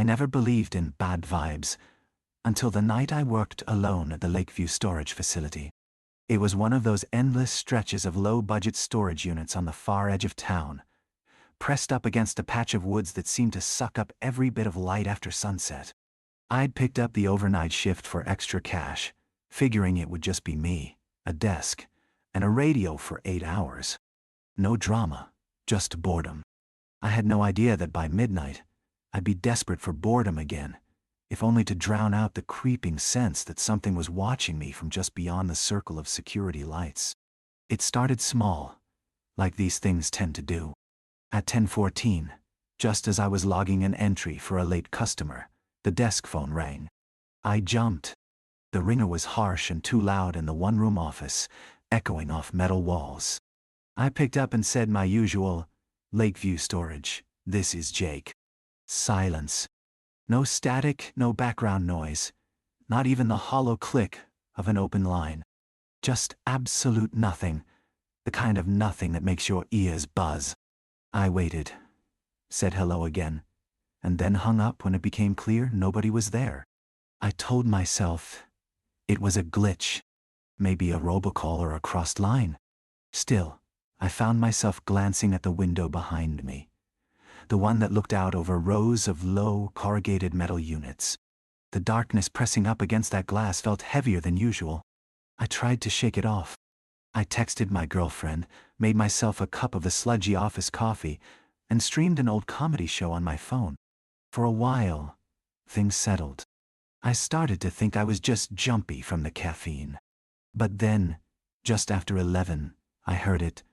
I never believed in bad vibes until the night I worked alone at the Lakeview storage facility. It was one of those endless stretches of low-budget storage units on the far edge of town, pressed up against a patch of woods that seemed to suck up every bit of light after sunset. I'd picked up the overnight shift for extra cash, figuring it would just be me, a desk, and a radio for 8 hours. No drama, just boredom. I had no idea that by midnight, I'd be desperate for boredom again, if only to drown out the creeping sense that something was watching me from just beyond the circle of security lights. It started small, like these things tend to do. At 10:14, just as I was logging an entry for a late customer, the desk phone rang. I jumped. The ringer was harsh and too loud in the one-room office, echoing off metal walls. I picked up and said my usual, "Lakeview Storage, this is Jake." Silence. No static, no background noise, not even the hollow click of an open line. Just absolute nothing, the kind of nothing that makes your ears buzz. I waited, said hello again, and then hung up when it became clear nobody was there. I told myself it was a glitch, maybe a robocall or a crossed line. Still, I found myself glancing at the window behind me, the one that looked out over rows of low, corrugated metal units. The darkness pressing up against that glass felt heavier than usual. I tried to shake it off. I texted my girlfriend, made myself a cup of the sludgy office coffee, and streamed an old comedy show on my phone. For a while, things settled. I started to think I was just jumpy from the caffeine. But then, just after 11, I heard it,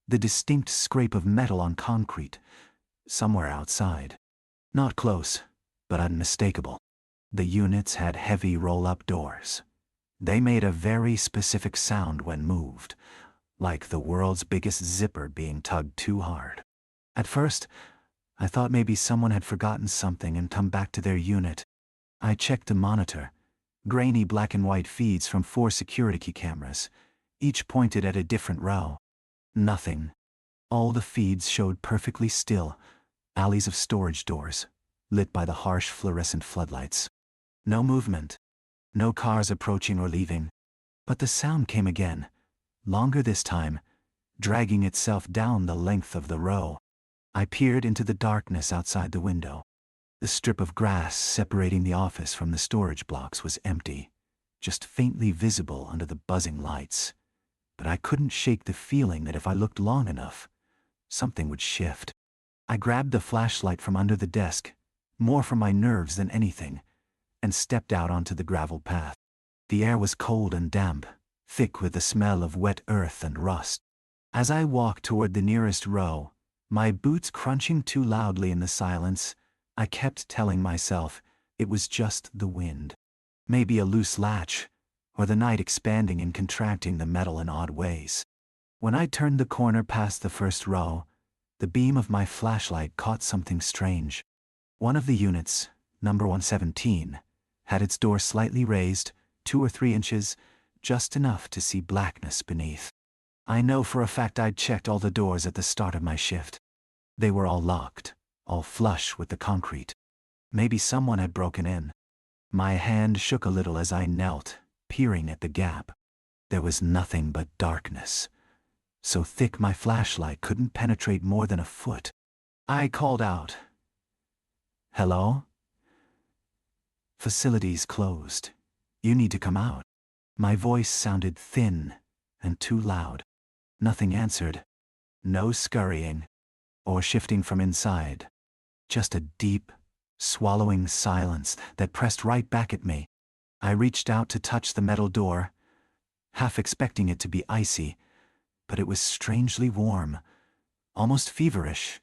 the distinct scrape of metal on concrete, somewhere outside. Not close, but unmistakable. The units had heavy roll-up doors. They made a very specific sound when moved, like the world's biggest zipper being tugged too hard. At first, I thought maybe someone had forgotten something and come back to their unit. I checked the monitor, grainy black and white feeds from 4 security cameras, each pointed at a different row. Nothing. All the feeds showed perfectly still, alleys of storage doors, lit by the harsh fluorescent floodlights. No movement. No cars approaching or leaving. But the sound came again, longer this time, dragging itself down the length of the row. I peered into the darkness outside the window. The strip of grass separating the office from the storage blocks was empty, just faintly visible under the buzzing lights. But I couldn't shake the feeling that if I looked long enough, something would shift. I grabbed the flashlight from under the desk, more for my nerves than anything, and stepped out onto the gravel path. The air was cold and damp, thick with the smell of wet earth and rust. As I walked toward the nearest row, my boots crunching too loudly in the silence, I kept telling myself it was just the wind. Maybe a loose latch, or the night expanding and contracting the metal in odd ways. When I turned the corner past the first row, the beam of my flashlight caught something strange. One of the units, number 117, had its door slightly raised, 2 or 3 inches, just enough to see blackness beneath. I know for a fact I'd checked all the doors at the start of my shift. They were all locked, all flush with the concrete. Maybe someone had broken in. My hand shook a little as I knelt, peering at the gap. There was nothing but darkness, so thick my flashlight couldn't penetrate more than a foot. I called out, "Hello? Facilities closed. You need to come out." My voice sounded thin and too loud. Nothing answered. No scurrying or shifting from inside. Just a deep, swallowing silence that pressed right back at me. I reached out to touch the metal door, half expecting it to be icy, but it was strangely warm, almost feverish,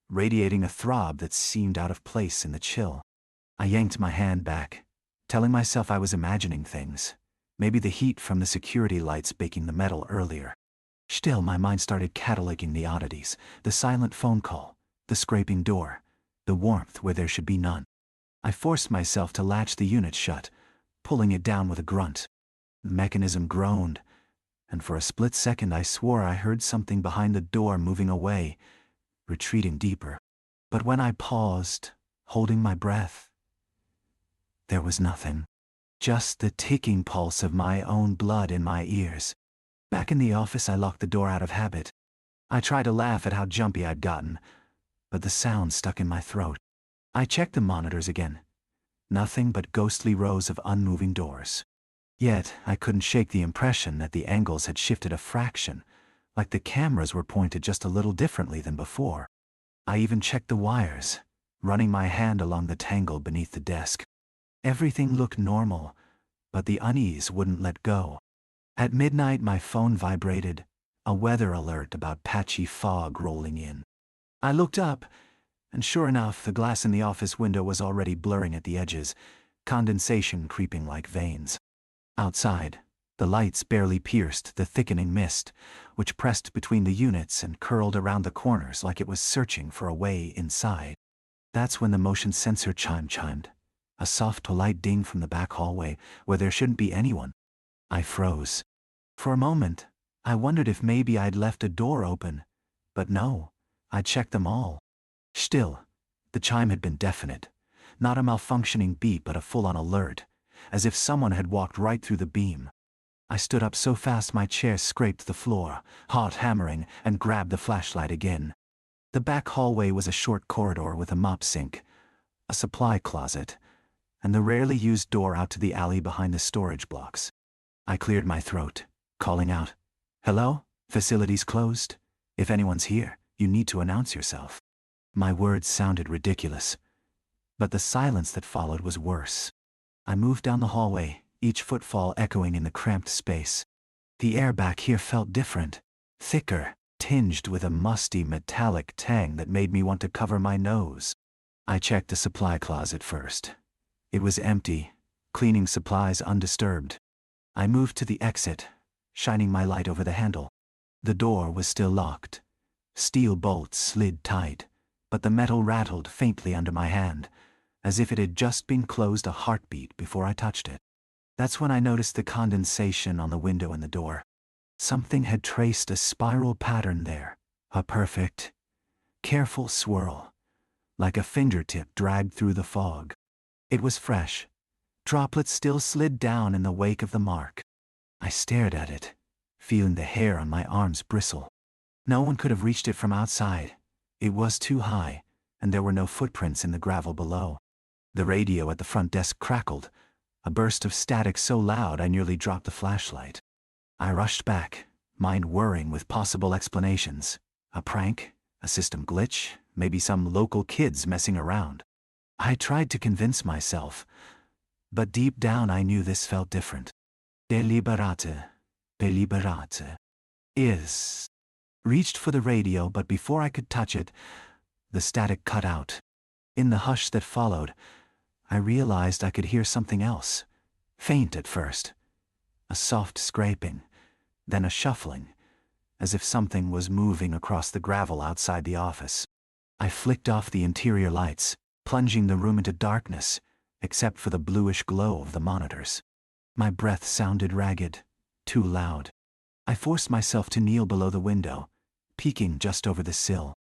radiating a throb that seemed out of place in the chill. I yanked my hand back, telling myself I was imagining things, maybe the heat from the security lights baking the metal earlier. Still, my mind started cataloging the oddities, the silent phone call, the scraping door, the warmth where there should be none. I forced myself to latch the unit shut, pulling it down with a grunt. The mechanism groaned, and for a split second I swore I heard something behind the door moving away, retreating deeper. But when I paused, holding my breath. There was nothing. Just the ticking pulse of my own blood in my ears. Back in the office, I locked the door out of habit. I tried to laugh at how jumpy I'd gotten, but the sound stuck in my throat. I checked the monitors again. Nothing but ghostly rows of unmoving doors. Yet, I couldn't shake the impression that the angles had shifted a fraction, like the cameras were pointed just a little differently than before. I even checked the wires, running my hand along the tangle beneath the desk. Everything looked normal, but the unease wouldn't let go. At midnight, my phone vibrated, a weather alert about patchy fog rolling in. I looked up, and sure enough, the glass in the office window was already blurring at the edges, condensation creeping like veins. Outside, the lights barely pierced the thickening mist, which pressed between the units and curled around the corners like it was searching for a way inside. That's when the motion sensor chime chimed. A soft, polite ding from the back hallway, where there shouldn't be anyone. I froze. For a moment, I wondered if maybe I'd left a door open, but no, I'd checked them all. Still, the chime had been definite. Not a malfunctioning beep, but a full-on alert, as if someone had walked right through the beam. I stood up so fast my chair scraped the floor, hot hammering, and grabbed the flashlight again. The back hallway was a short corridor with a mop sink, a supply closet, and the rarely used door out to the alley behind the storage blocks. I cleared my throat, calling out, "Hello? Facilities closed? If anyone's here, you need to announce yourself." My words sounded ridiculous, but the silence that followed was worse. I moved down the hallway, each footfall echoing in the cramped space. The air back here felt different, thicker, tinged with a musty metallic tang that made me want to cover my nose. I checked the supply closet first. It was empty, cleaning supplies undisturbed. I moved to the exit, shining my light over the handle. The door was still locked. Steel bolts slid tight, but the metal rattled faintly under my hand, as if it had just been closed a heartbeat before I touched it. That's when I noticed the condensation on the window and the door. Something had traced a spiral pattern there, a perfect, careful swirl, like a fingertip dragged through the fog. It was fresh. Droplets still slid down in the wake of the mark. I stared at it, feeling the hair on my arms bristle. No one could have reached it from outside. It was too high, and there were no footprints in the gravel below. The radio at the front desk crackled, a burst of static so loud I nearly dropped the flashlight. I rushed back, mind whirring with possible explanations. A prank? A system glitch? Maybe some local kids messing around. I tried to convince myself, but deep down I knew this felt different. Deliberate. Is. Reached for the radio, but before I could touch it, the static cut out. In the hush that followed, I realized I could hear something else. Faint at first. A soft scraping, then a shuffling, as if something was moving across the gravel outside the office. I flicked off the interior lights, plunging the room into darkness, except for the bluish glow of the monitors. My breath sounded ragged, too loud. I forced myself to kneel below the window, peeking just over the sill.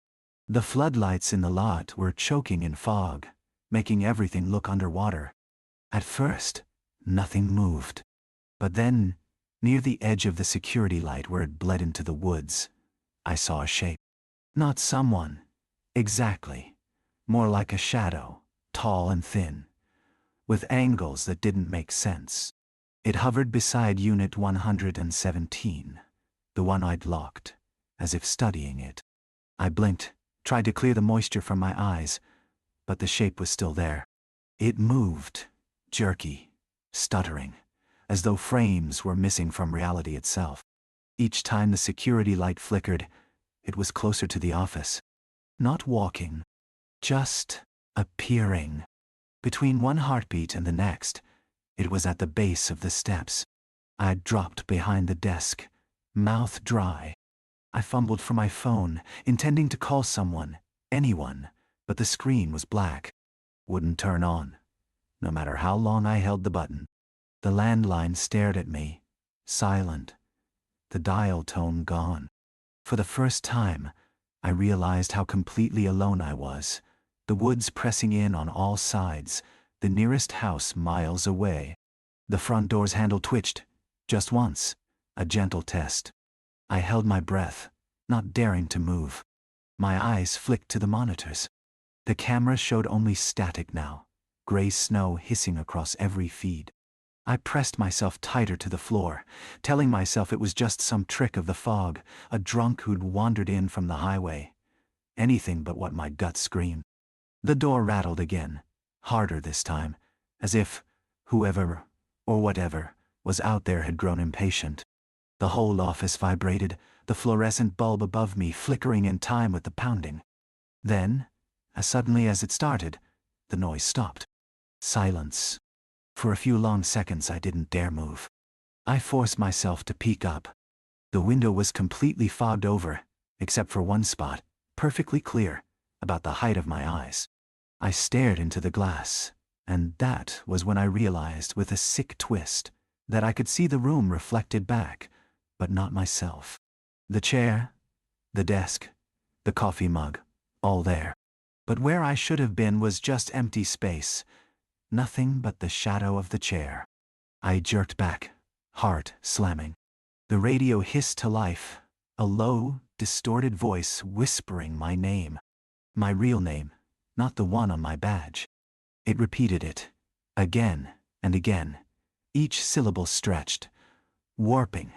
The floodlights in the lot were choking in fog, making everything look underwater. At first, nothing moved. But then, near the edge of the security light where it bled into the woods, I saw a shape. Not someone, exactly. More like a shadow, tall and thin, with angles that didn't make sense. It hovered beside Unit 117, the one I'd locked, as if studying it. I blinked, tried to clear the moisture from my eyes, but the shape was still there. It moved, jerky, stuttering, as though frames were missing from reality itself. Each time the security light flickered, it was closer to the office. Not walking, just appearing. Between one heartbeat and the next, it was at the base of the steps. I dropped behind the desk, mouth dry. I fumbled for my phone, intending to call someone, anyone, but the screen was black. Wouldn't turn on, no matter how long I held the button. The landline stared at me, silent, the dial tone gone. For the first time, I realized how completely alone I was, the woods pressing in on all sides, the nearest house miles away. The front door's handle twitched, just once, a gentle test. I held my breath, not daring to move. My eyes flicked to the monitors. The camera showed only static now, gray snow hissing across every feed. I pressed myself tighter to the floor, telling myself it was just some trick of the fog, a drunk who'd wandered in from the highway. Anything but what my gut screamed. The door rattled again, harder this time, as if whoever, or whatever, was out there had grown impatient. The whole office vibrated, the fluorescent bulb above me flickering in time with the pounding. Then, as suddenly as it started, the noise stopped. Silence. For a few long seconds I didn't dare move. I forced myself to peek up. The window was completely fogged over, except for one spot, perfectly clear, about the height of my eyes. I stared into the glass, and that was when I realized with a sick twist that I could see the room reflected back, but not myself. The chair, the desk, the coffee mug, all there. But where I should have been was just empty space, nothing but the shadow of the chair. I jerked back, heart slamming. The radio hissed to life, a low, distorted voice whispering my name. My real name, not the one on my badge. It repeated it, again and again, each syllable stretched, warping,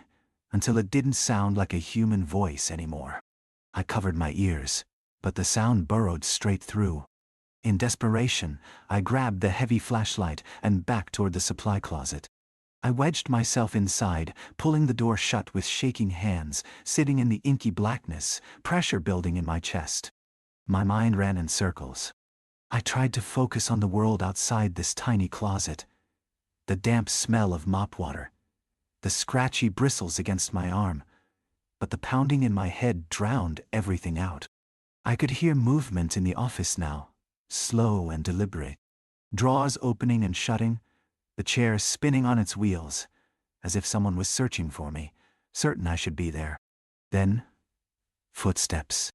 until it didn't sound like a human voice anymore. I covered my ears, but the sound burrowed straight through. In desperation, I grabbed the heavy flashlight and backed toward the supply closet. I wedged myself inside, pulling the door shut with shaking hands, sitting in the inky blackness, pressure building in my chest. My mind ran in circles. I tried to focus on the world outside this tiny closet. The damp smell of mop water, the scratchy bristles against my arm, but the pounding in my head drowned everything out. I could hear movement in the office now, slow and deliberate. Drawers opening and shutting, the chair spinning on its wheels, as if someone was searching for me, certain I should be there. Then, footsteps.